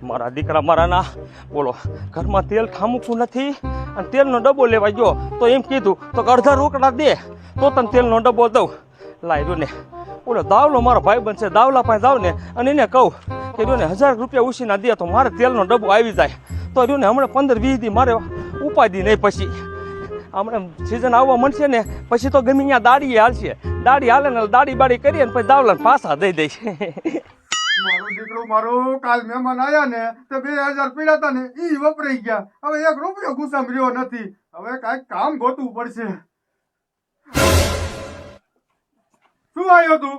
મારા દીકરા મારાના બોલો ઘરમાં તેલ ઠામુકું નથી અને તેલનો ડબ્બો લેવા ગયો તો એમ કીધું તો અડધા રોકડા દે તો તને તેલનો ડબ્બો દઉં. લાવ્યો ને બોલો દાવલો મારો ભાઈ બનશે દાવલા પાસે જાવ ને અને એને કહું કે રહ્યો ને 1000 રૂપિયા ઉછીના દે તો મારે તેલનો ડબ્બો આવી જાય તો રહ્યો ને હમણાં 15-20 દી મારે ઉપાધિ નહીં. પછી હમણાં સિઝન આવવા મળશે ને પછી તો ગમે ત્યાં દાડી હાલશે. દાડી હાલે ને દાડી બાડી કરીએ ને પછી દાવલાને પાછા દઈ દઈશ. મારું દીકરું મારું કાલ મહેમાન આયા ને તો 2000 પીડા હતા ને ઈ વપરાઈ ગયા. હવે 1 રૂપિયો ગુસ્સામાં રહ્યો નથી. હવે કાંઈક કામ ગોતવું પડશે. શું આવ્યો તું?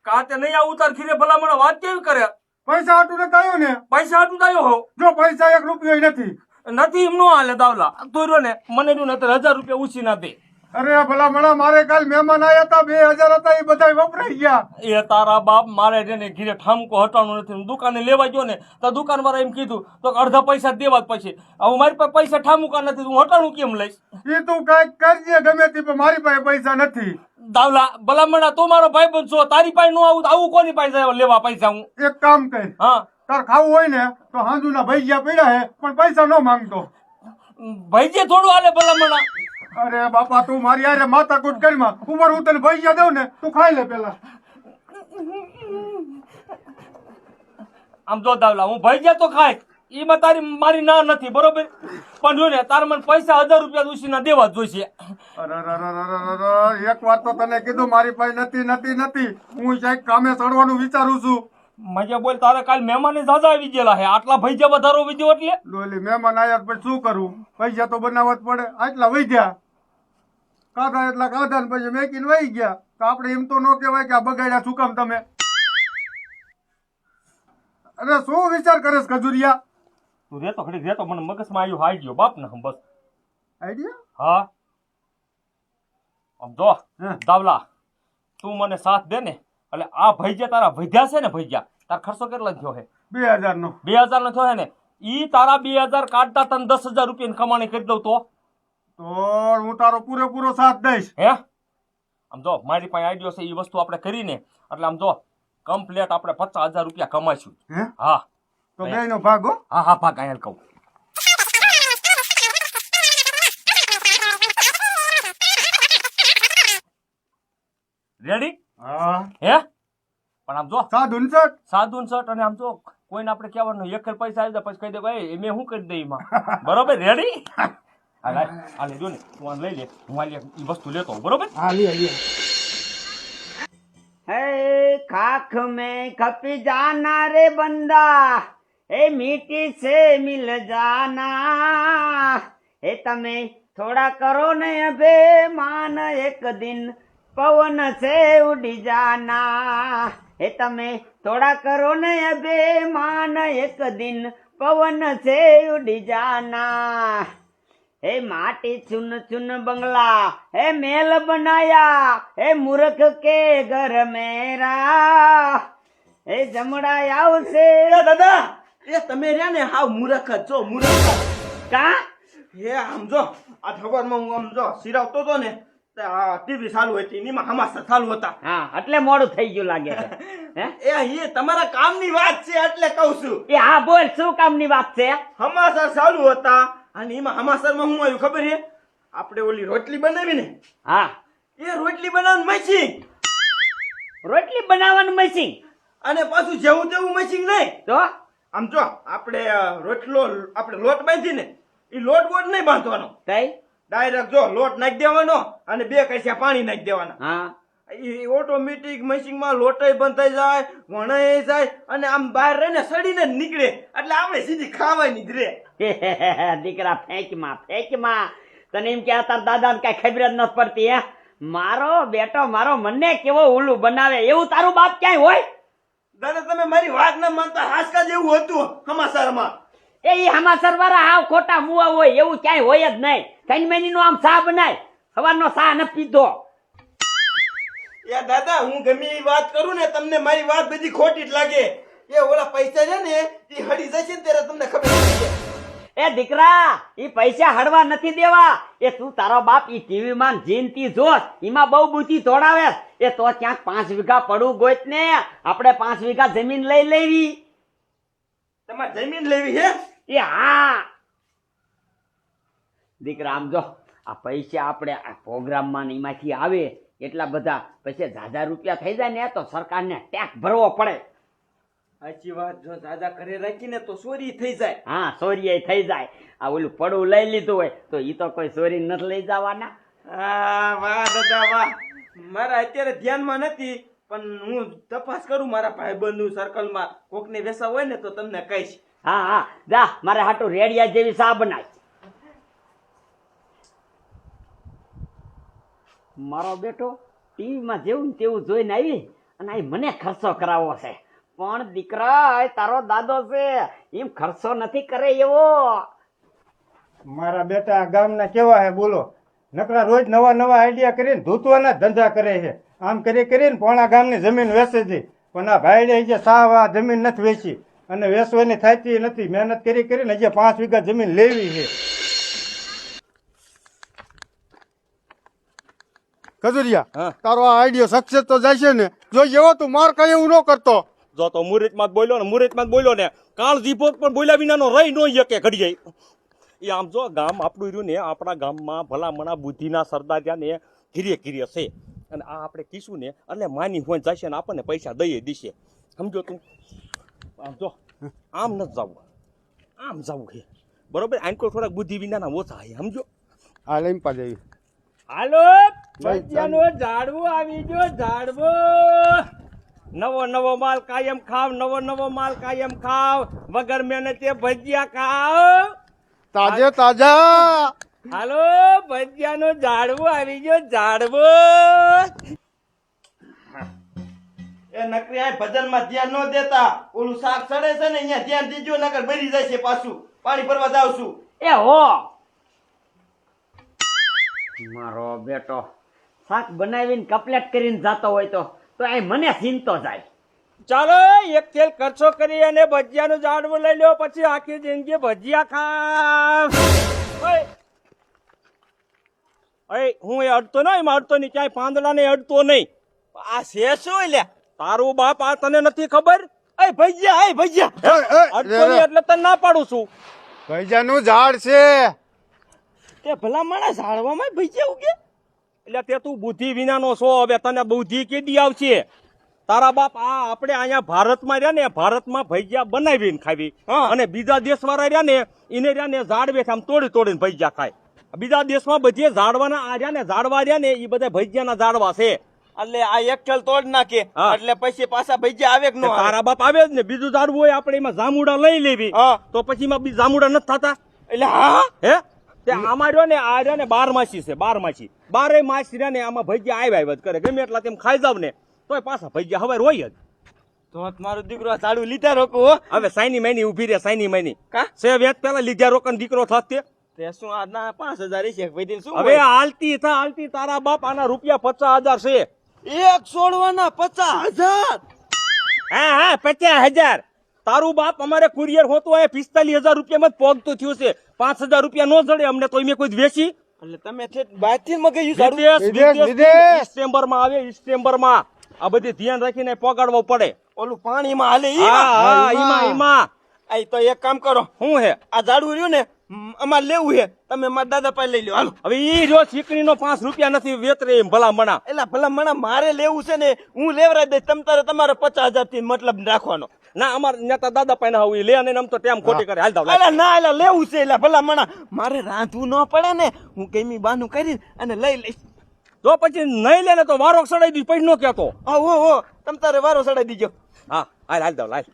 કાતે નહીં આવું તાર ખીરે ભલામણ વાત કેવી કરે? પૈસા હાટું નથી આવ્યો ને? પૈસા હાટું આવ્યો હો? જો પૈસા 1 રૂપિયો નથી. નથી એમ નો હાલે દાવલા. તું રહ્યો ને મને જો ને 1000 રૂપિયા ઉછી ના દે. અરે ભલામણા મારે કાલ મહેમાન આયા હતા 2000 હતા એ બધા વપરાઈ ગયા. એ તારા બાપ મારે છે ને ઘીરે ઠામકો હટાવવાનું નથી. દુકાને લેવા ગયો ને તો દુકાન વાળા એમ કીધું તો અડધા પૈસા દેવા જ પછી. હવે મારી પાસે પૈસા ઠામુકા નથી હું હટાણું કેમ લઈશ? એ તું કઈક કરજે ગમે તે પણ મારી પાસે પૈસા નથી. દાવલા ભલામણા તું મારો ભાઈ બનશો તારી પાસે નો આવું આવું કોની પાસે લેવા પૈસા હું? એક કામ કર, હા તાર ખાવું હોય ને તો હાંજુના ભૈયા પડ્યા હે પણ પૈસા ન માંગતો. ભાઈજે થોડું હાલે ભલામણા. અરે બાપા તું મારી યારે માથા કૂટ કરીમાં ઉપર હું તને ભૈયા દઉં ને તું ખાઈ લે પેલા. આમ જો દાવલા હું ભાઈજે તો ખાય એમાં તારી મારી ના નથી બરોબર પણ જો ને તારે મને પૈસા 1000 રૂપિયા ઉછીના દેવા જ જોઈશે. અરે એક વાત તો તને કીધું મારી પાસે નથી નથી નથી. હું ક્યાંક કામે ચડવાનું વિચારું છું. મજા બોલ તારે કાલ મહેમાન ઝાઝા આવી ગયેલા હે આટલા ભૈજા વધારો વિદ્યો એટલે ડોલી મહેમાન આયા પછી શું કરું? પૈસા તો બનાવવા જ પડે. આટલા વૈધ્યા કાઢા એટલા કાઢા ને પછી મેકીને વહી ગયા તો આપણે એમ તો ન કહેવાય કે આ બગાડ્યા શું કામ તમે? અરે શું વિચાર કરે છે ખજુરિયા? તું રેતો ખડી રેતો મને મગજમાં આવ્યું હાઈ ગયો બાપ ને બસ આઈડિયા. હા આમ જો દાવલા તું મને સાથ દે ને એટલે આ ભૈજા તારા વધ્યા છે ને ભૈજા તાર ખર્ચો કેટલો થયો હે? 2000 નો. 2000 નો થયો હે ને ઈ તારા 2000 કાઢતા તને 10000 રૂપિયાની કમાણી કરી દઉં તો હું તારો પૂરેપૂરો સાથ દઈશ. હે આમ જો મારી પાસે આઈડિયો છે એ વસ્તુ આપણે કરીને એટલે આમ જો કમ્પ્લેટ આપણે 50000 રૂપિયા કમાઈશું. હા તો બે નો ભાગ હો. હા હા ભાગ અહીંયા કહું. રેડી? હા હે પણ આમ જો સાધુન સટ અને આમ જો કોઈને આપણે કહેવાનું એક પૈસા આવી જાય પછી કહી દે ભાઈ મેં શું કરી દઈ એમાં બરોબર? રેડી? હાલે જો ને તું આને લઈ લે હું આ વસ્તુ લેતો બરોબર? હા લે. है खाक में खपी जाना रे बंदा ए मीठी से मिल जाना ए તમે થોડા કરો ને અભિમાન એક દિન પવન से ઉડી જાના એ તમે થોડા કરો ને અભિમાન એક દિન પવન से ઉડી જાના हे माटी चुन चुन बंगला हे मेल बनाया हे मूर्ख के घर मेरा हे जमड़ा आवसे દાદા એ તમે રહ્યા ને હાવ મૂર્ખ જ છો મૂર્ખ. કા એ આમ જો આ ખબરમાં હું આમ જો સિરાવતો હતો ને આ ટીવી ચાલુ હતી એમાં હમાસા ચાલુ હતા. હા એટલે મોડું થઈ ગયું લાગે છે હે એ તમારા કામની વાત છે એટલે કહું છું. એ હા બોલ શું કામની વાત છે? હમાસા ચાલુ હતા અને એમાં હમાસરમાં શું આવ્યું ખબર છે? આપણે ઓલી રોટલી બનાવી ને હા એ રોટલી બનાવવાનું મશીન રોટલી બનાવવાનું મશીન અને પાછું જેવું તેવું મશીન નહીં. તો આમ જો આપણે આપણે લોટ બાંધી ને એ લોટ બોટ નહીં બાંધવાનો. કઈ ડાયરેક્ટ જો લોટ નાખી દેવાનો અને 2 કળશિયા પાણી નાખી દેવાના. હા એ ઓટોમેટિક મશીનમાં લોટાઈ બંધ થઈ જાય વણાઈ જાય અને આમ બહાર રહીને સડીને જ નીકળે એટલે આપણે સીધી ખાવાની જ રે. દીકરા ફેંકમાં તને એમ કે તાર દાદા ને કઈ ખબર જ નથી પડતી હે? મારો બેટો મારો મને કેવો ઉલ્લું બનાવે એવું તારું બાપ ક્યાંય હોય? દાદા તમે મારી વાત ના માનતા હાસકા જેવું હતું સમાચારમાં. એ હમાસર વાળા હાવ ખોટા મુવા હોય એવું ક્યાંય હોય જ નહીં. કઈ મહિની નો આમ ચા બનાય સવારનો ચા ન પીધો. એ દાદા હું ગમે એ વાત કરું ને તમને મારી વાત બધી ખોટી જ લાગે. એ ઓલા પૈસા છે ને એ હડી જશે ને ત્યારે તમને ખબર પડશે. એ દીકરા ઈ પૈસા હડવા નથી દેવા. એ તું તારો બાપ ઈ ટીવી માં જીનતી જોશ એમાં બહુ બુદ્ધિ દોડાવે. એ તો ક્યાંક 5 વીઘા પડું ગોત ને આપણે 5 વીઘા જમીન લઈ લેવી. તમારે જમીન લેવી હે? એ હા દીકરા આમ જો આ પૈસા આપણે આ પ્રોગ્રામમાં ને એમાંથી આવે એટલા બધા પછી 1000 રૂપિયા થઈ જાય ને તો સરકારને ટેક્સ ભરવો પડે. સાચી વાત. જો દાદા ઘરે રાખીને તો ચોરી થઈ જાય. હા ચોરી થઈ જાય. આ ઓલું પડું લઈ લીધું હોય તો ઈ તો કોઈ ચોરી નથી લઈ જવાના. વાહ દાદા વાહ. મારા અત્યારે ધ્યાનમાં નથી પણ હું તપાસ કરું મારા ભાઈબંધનું સર્કલમાં કોકને વેસા હોય ને તો તમને કહીશ. હા હા જા મારે હાટું રેડિયા જેવી ચા બનાય. મારો બેટો ટીવીમાં જેવું ને તેવું જોઈને આવી અને આ મને ખર્ચો કરાવવો છે. પણ દીકરા એ તારો દાદો છે એમ ખર્ચો નથી કરે એવો. મારા બેટા ગામના કેવા હે બોલો, નકરા રોજ નવા નવા આઈડિયા કરીને ધૂતવાના ધંધા કરે છે. આમ કરીને પોણા ગામની જમીન વેચે છે, પણ આ ભાઈ જે સાવ આ જમીન નથી વેચી અને વેચવાની થતી નથી. મહેનત કરીને હજી 5 વીઘા જમીન લેવી છે. કજુરિયા, હા. તારો આ આઈડિયો સક્સેસ તો જશે ને? જો જેવો તું માર કઈ એવું ન કરતો. જો તો મુહૂર્તમાં જ બોલ્યો ને કાળ દીપો પણ બોલ્યા વિનાનો રહી ન શકે ઘડીએ. એ આમ જો ગામ આપણું રહ્યું ને આપણા ગામમાં ભલામણા બુદ્ધિના સરદાર ત્યાં ને ઘીરે છે અને આ આપણે કીશું ને એટલે માની હોય જશે ને આપણને પૈસા દઈએ દીશે. સમજો તું? આમ જો આમ નથી જવું, આમ જવું છે બરોબર. આંકો થોડાક બુદ્ધિ વિનાના ઓછા છે સમજો. હા લઈ પા જઈ. હાલો ભજીયાનો ઝાડવો આવી ગયો. ઝાડવો નવો માલ કાયમ ખાવ, નવો માલ કાયમ ખાવ, વગર મહેનતે ભજીયા ખાવ. તાજે તાજા. હાલો ભજીયાનો ઝાડવો આવી ગયો. ઝાડવો એ નકરી આ ભજનમાં ધ્યાન ન દેતા. ઓલું શાક ચડે છે ને અહીંયા ધ્યાન દીજો નકર ભરી જાય છે. પાછું પાણી ભરવા જાવ છું. એ હો મારો બેટો શાક બનાવીને કપલેટ કરીને જાતો હોય તો આ મને ચિંતો જાય. ચાલો એક તેલ ખર્ચો કરી અને ભજીયાનો ઝાડવો લઈ લ્યો, પછી આખી જિંદગી ભજીયા ખાવ. હું એ અડતો નહીં, એમાં અડતો નહીં, ક્યાંય પાંદડા ને અડતો નહીં. આ છે શું લ્યા? તારું બાપ આ તને નથી ખબર? એ ભજીયા અડતો નહીં એટલે તને ના પાડું છું. ભૈજાનું ઝાડ છે. તે ભલા માણસ ઝાડવામાં ભજીયા ઉગે? એટલે તે તું બુદ્ધિ વિનાનો છો. હવે તને બુદ્ધિ કેદી આવશે? તારા બાપ આ આપણે અહીંયા ભારતમાં રહ્યા ને, ભારતમાં ભજીયા બનાવીને ખાવી અને બીજા દેશ વાળા રહ્યા ને એને રહ્યા ને ઝાડવે આમ તોડીને ભજીયા ખાય. બીજા દેશમાં બધી ઝાડવાના આ રહ્યા ને ઝાડવા રહ્યા ને એ બધા ભજીયાના ઝાડવા છે. એટલે આ એક ખેલ તોડ નાખે હા. એટલે પછી પાછા ભજીયા આવે કે ન આવે? તારા બાપ આવે જ ને. બીજું ઝાડવું હોય આપણે એમાં જામુડા લઈ લેવી હા. તો પછી એમાં બી જામુડા નથી થતા. એટલે હા હે તે આમાં રહ્યો ને આ રહ્યો ને 12 માસી છે. 12 માસી 12 માસ રહ્યા ને આમાં ભજીયા આવ્યા જ કરે. ગમે એટલા તેમ ખાઈ જાવ ને તોય પાછા ભજીયા હવે રોય જ. તો મારો દીકરો ઝાડુ લીધા રોકો હો. હવે સાઈની મહિની ઉભી રહે. સાઈની મહિની કા સે વેત પેલા લીધા રોકન દીકરો થતે. તે શું આ ના 5000 છે ભાઈ શું હવે હાલતી તારા બાપ આના રૂપિયા 50,000 છે. એક છોડવાના 50,000? હા 50,000. તારું બાપ અમારે કુરિયર હોતું હોય 45,000 રૂપિયામાં જ પોગતું થયું છે. 5,000 રૂપિયા નો જડે અમને તો મેં કોઈ વેચી. એટલે તમે બહારથી મગાવ્યું ઝાડુ? વિદેશ. ઇસ્ટેમ્બરમાં આવે. ઇસ્ટેમ્બરમાં આ બધી ધ્યાન રાખીને પોગાડવું પડે. ઓલું પાણીમાં હાલે ઈ? હા એમાં આ તો એક કામ કરો, શું હે આ ઝાડુ રહ્યું ને અમારે લેવું છે, તમે મારા દાદા પાસે લઈ લો. હાલો. હવે ઈ જો ચીકણીનો 5 રૂપિયા નથી વેતરે એમ ભલા મણા. એલા ભલા મણા મારે લેવું છે ને હું લેવરાઈ દઈશ. તમ તારે તમારે 50,000 થી મતલબ રાખવાનો. ના અમાર નેતા દાદા પાસે હોય લે અને આમ તો ટેમ ખોટી કરે. હાલ દાવ એલા ના એલા લેવું છે. એલા ભલા મણા મારે રાંધવું ન પડે ને, હું કેમી બાનું કરીને અને લઈ લઈશ. જો પછી નહીં લે ને તો વારો સડાઈ દી પછી નો કહેતો. હો તમ તારે વારો સડાઈ દીજો. હા હાલ દાવ લાલ.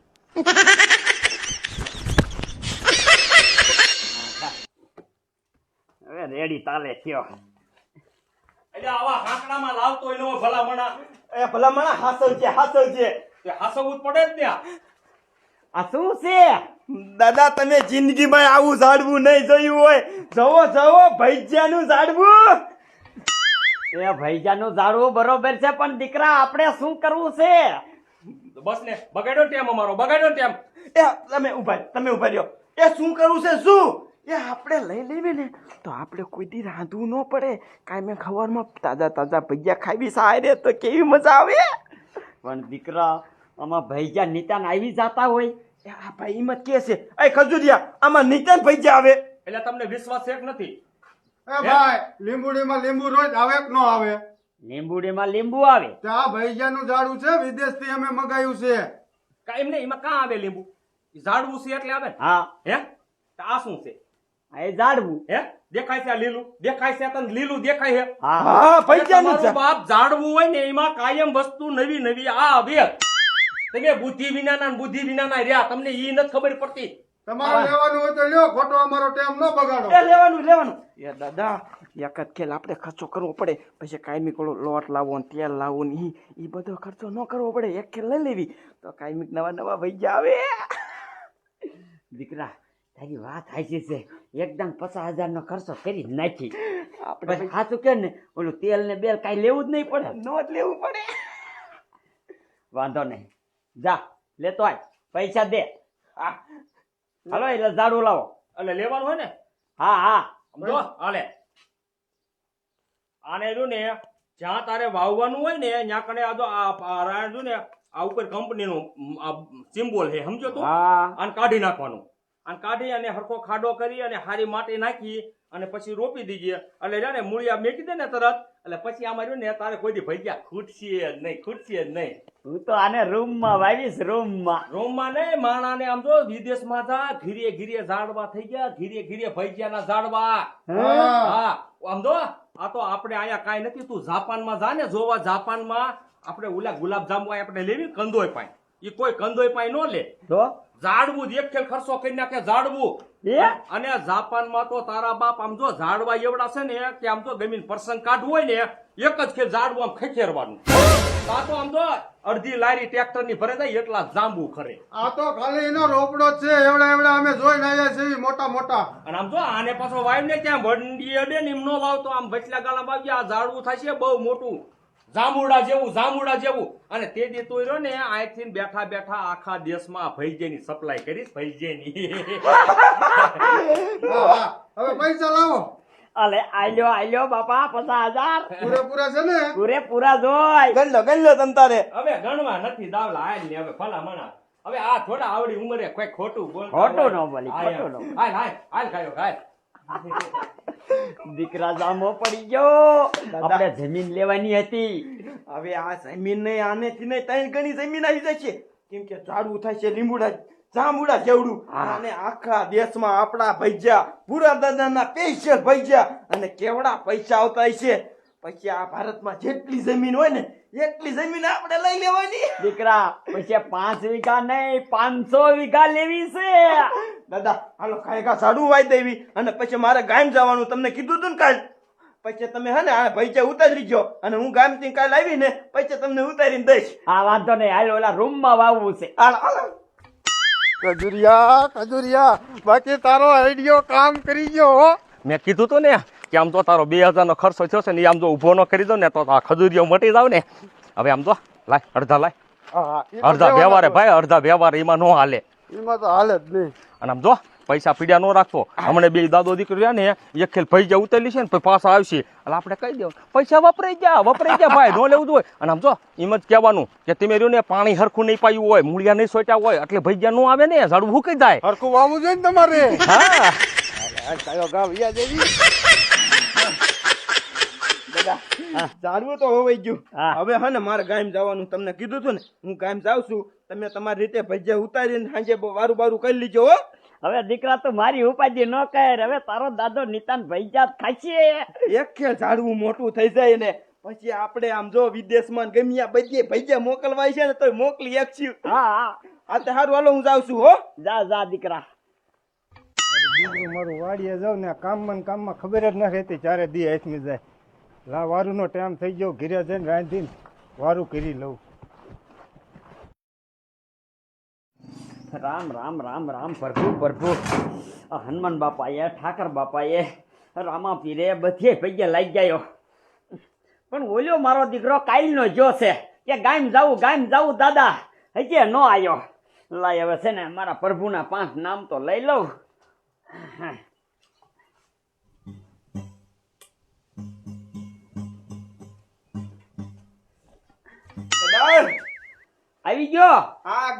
હવે રેડી તાલે થયો. એટલે આવા હાંકડામાં લાવતો ય નો ભલા મણા. એ ભલા મણા હાસવ છે. તે હાસવું જ પડે જ ત્યાં. આ શું છે? દાદા તમે જિંદગીમાં આવું ઝાડવું નહીં જોયું હોય. જવો ભજીયાનું ઝાડવું. એ ભૈજાનું ઝાડવું બરોબર છે પણ દીકરા આપણે શું કરવું છે? બસ ને બગાડ્યો ટેમ અમારો બગાડ્યો ટેમ. એ તમે ઉભા રહ્યો. એ શું કરવું છે? શું એ આપણે લઈ લેવી ને તો આપણે કોઈ દી રાંધવું ન પડે કાંઈ મેં ખબરમાં તાજા તાજા ભજીયા ખાવી સાય રે તો કેવી મજા આવે. પણ દીકરા આમાં ભૈજા નિતાન આવી જાતા હોય. એ આ ભાઈ હિંમત કે છે એ ખજૂરિયા આમાં નિતાન ભજીયા આવે. એટલે તમને વિશ્વાસ એક નથી? એ ભાઈ લીંબુડીમાં લીંબુ રોજ આવે કે ન આવે? લીંબુડીમાં લીંબુ આવે. ત્યાં ભૈયાનું ઝાડું છે, વિદેશથી અમે મગાવ્યું છે. કાંઈ એમ નહીં, એમાં કાં આવે લીંબુ? ઈ ઝાડવું છે એટલે આવે ને? હા હે તો આ શું છે? એ ઝાડવું. હે દેખાય છે આ લીલું? દેખાય છે તને લીલું દેખાય છે? હા હા ભજીયાનું તમારું છે. બાપ ઝાડવું હોય ને એમાં કાયમ વસ્તુ નવી નવી આ આવે. તમે બુદ્ધિ વિનાના ને બુદ્ધિ વિનાના રહ્યા, તમને ઈ નથી ખબર પડતી. તમારે લેવાનું હોય તો લ્યો, ખોટો અમારો ટાઈમ ન બગાડો. એ લેવાનું. એ દાદા એક જ ખેલ આપણે ખર્ચો કરવો પડે, પછી કાયમી કોલો લોટ લાવો ને તેલ લાવો ને ઈ બધો ખર્ચો ન કરવો પડે. એક ખેલ લઈ લેવી તો કાયમી નવા નવા ભજીયા આવે. દીકરા તારી વાત હાચી છે. એકદમ 50,000 નો ખર્ચો કરી જ નાખી. આપણે પછી સાચું કે ને ઓલું તેલ ને બેલ કાંઈ લેવું જ નહીં પડે. નોટ લેવું પડે. વાંધો નહીં, જા લેતો આય, પૈસા દે. હા હાલો એટલે ઝાડુ લાવો. એટલે લેવાનું હોય ને હા હા સમજો. હાલે આને જો ને જ્યાં તારે વાવવાનું હોય ને ત્યાં કને આ જો આ રાયણ જો ને આ ઉપર કંપનીનું સિમ્બોલ છે, સમજો તું? હા આને કાઢી નાખવાનું. આને કાઢી અને હરખો ખાડો કરી અને હારી માટી નાખી અને પછી રોપી દીજે. એટલે છે ને મૂળિયા મેકી દે ને તરત, એટલે પછી આમાં રહ્યું ને તારે કોઈ દી ભજીયા ખૂટશે જ નહીં. હું તો આને રૂમમાં વાવીશ, રૂમમાં. રોમમાં નહીં, માણાને આમ જો વિદેશમાં જા ઘીરે ઘીરે ઝાડવા થઈ ગયા, ઘીરે ભજીયાના ઝાડવા. હા આમ જો આ તો આપણે અહીંયા કાંઈ નથી. તું જાપાનમાં જા ને જોવા, જાપાનમાં આપણે ઓલા ગુલાબ જાંબુ આપણે લેવી કંદોય પાય, એ કોઈ કંદોય પાય નો લે. તો ઝાડવું જ એક ખેલ ખર્ચો કરી નાખે ઝાડવું. એ અને જાપાનમાં તો તારા બાપ આમ જો ઝાડવા એવડા છે ને કે આમ તો ગમીને પ્રસંગ કાઢવું હોય ને એક જ ખેલ ઝાડવું આમ ખેખેરવાનું. આ તો આમ જો અડધી લારી ટ્રેક્ટર ની ભરે જાય એટલા જાંબુ ખરે. આ તો ખાલી એનો રોપડો જ છે, એવડા અમે જોઈને આવ્યા છીએ મોટા મોટા. અને આમ જો આને પાછો વાવ ને ત્યાં વંડી અડે ને એમ નો વાવતો, આમ વચલા ગાલા વાવી આ ઝાડવું થાય છે બહુ મોટું, જાંબુડા જેવું. અને તે દી તું રહ્યો ને અહીંથી બેઠા બેઠા આખા દેશમાં ભૈજેની સપ્લાય કરીશ, ભૈજેની. હવે પૈસા લાવો. અલે આલ્યો બાપા 50,000 પૂરેપૂરા છે ને? પૂરેપૂરા જોય. ગણ લો તમ તારે. હવે ગણવા નથી દાવલા હાલ ને હવે ભલા મણા. હવે આ થોડા આવડી ઉંમરે કોઈ ખોટું બોલ. ખોટું ન બોલી, ખોટું ન. હાલ ખાયો હાલ. દીકરા જામો પડી ગયો. આપણે જમીન લેવાની હતી. હવે આ જમીન નહીં, આનેથી નહીં ત્રણ ગણી જમીન આવી જાય છે. કેમ કે ઝાડવું થાય છે લીંબુડા જાંબુડા જેવડું. અને આખા દેશમાં આપણા ભજીયા, પૂરા દાદાના સ્પેશિયલ ભજીયા, અને કેવડા પૈસા આવતા છે. પછી આ ભારતમાં જેટલી જમીન હોય ને એટલી જમીન આપણે લઈ લેવાની. દીકરા પછી 5 વીઘા નહીં 500 વીઘા લેવી છે. દાદા હાલો કાયકા ઝાડું વાઈ દેવી અને પછી મારે ગામ જવાનું, તમને કીધું હતું ને કાલ. પછી તમે હે ને આ ભજીયા ઉતારી ગયો અને હું ગામ થી કાલ આવી ને પછી તમને ઉતારીને દઈશ. હા વાંધો નહીં, હાલ ઓલા રૂમમાં વાવવું છે. હાલો હાલો. ખજુરિયા બાકી તારો આઈડિયો કામ કરી ગયો હો. મેં કીધું તું ને કે આમ તો તારો 2000 નો ખર્ચો થયો છે ને, આમ જો ઉભો ન કરી દો ને તો આ ખજૂરીઓ મટી જાવ ને. હવે આમ જો લાય અડધા લાય. અડધા વ્યવહારે ભાઈ, અડધા વ્યવહાર એમાં નો હાલે. એમાં તો હાલે જ નહીં. અને આમ જો પૈસા પીડ્યા નો રાખતો. હમણે બે દાદો દીકરી રહ્યા ને એક ખેલ પૈસા ઉતરેલી છે ને પછી પાછા આવશે એટલે આપણે કહી દેવું પૈસા વપરાઈ ગયા ભાઈ, ન લેવું જોઈએ. અને આમ જો એમ જ કહેવાનું કે તમે રહ્યું ને પાણી હરખું નહીં પાયું હોય, મૂળિયા નહીં સોટ્યા હોય એટલે ભૈયા નો આવે ને, ઝાડું ભૂકી જાય. હરખું વાવવું જોઈએ ને તમારે. ઝાડવું તો હોવાઈ ગયું. હા. હવે હે ને મારે ગામ જવાનું, તમને કીધું હતું ને હું ગામ જાઉં છું. તમે તમારી રીતે ભજીયા ઉતારીને સાંજે વારું બારું કરી લીજો હો. હવે દીકરા તું મારી ઉપાધિ ન કર. હવે તારો દાદો નિતાન ભૈજા ખાશે. એક ખેલ ઝાડવું મોટું થઈ જાય ને પછી આપણે આમ જો વિદેશમાં ગમ્યા બધે ભજીયા મોકલવાય છે ને તો મોકલી એકશું. હા હા આ તો સારું હાલો હું જાઉં છું હો. જા દીકરા. દીકરું મારું વાડીએ જાઉં ને કામમાં ને કામમાં ખબર જ ન રહેતી ચારે દી હાથમી જાય. લા વારુંનો ટાઈમ થઈ ગયો, ઘીરે જઈને રાંધીને વારું કરી લઉં. રામ રામ રામ રામ પ્રભુ. આ હનુમાન બાપાએ, ઠાકર બાપાએ, રામા પીરે બધે પૈયા લાગી ગયો. પણ ઓલ્યો મારો દીકરો કાલનો જો છે કે ગામ જાવું દાદા, હજી નો આવ્યો. લાય હવે છે ને મારા પ્રભુના 5 નામ તો લઈ લઉં. આવી ગયો આ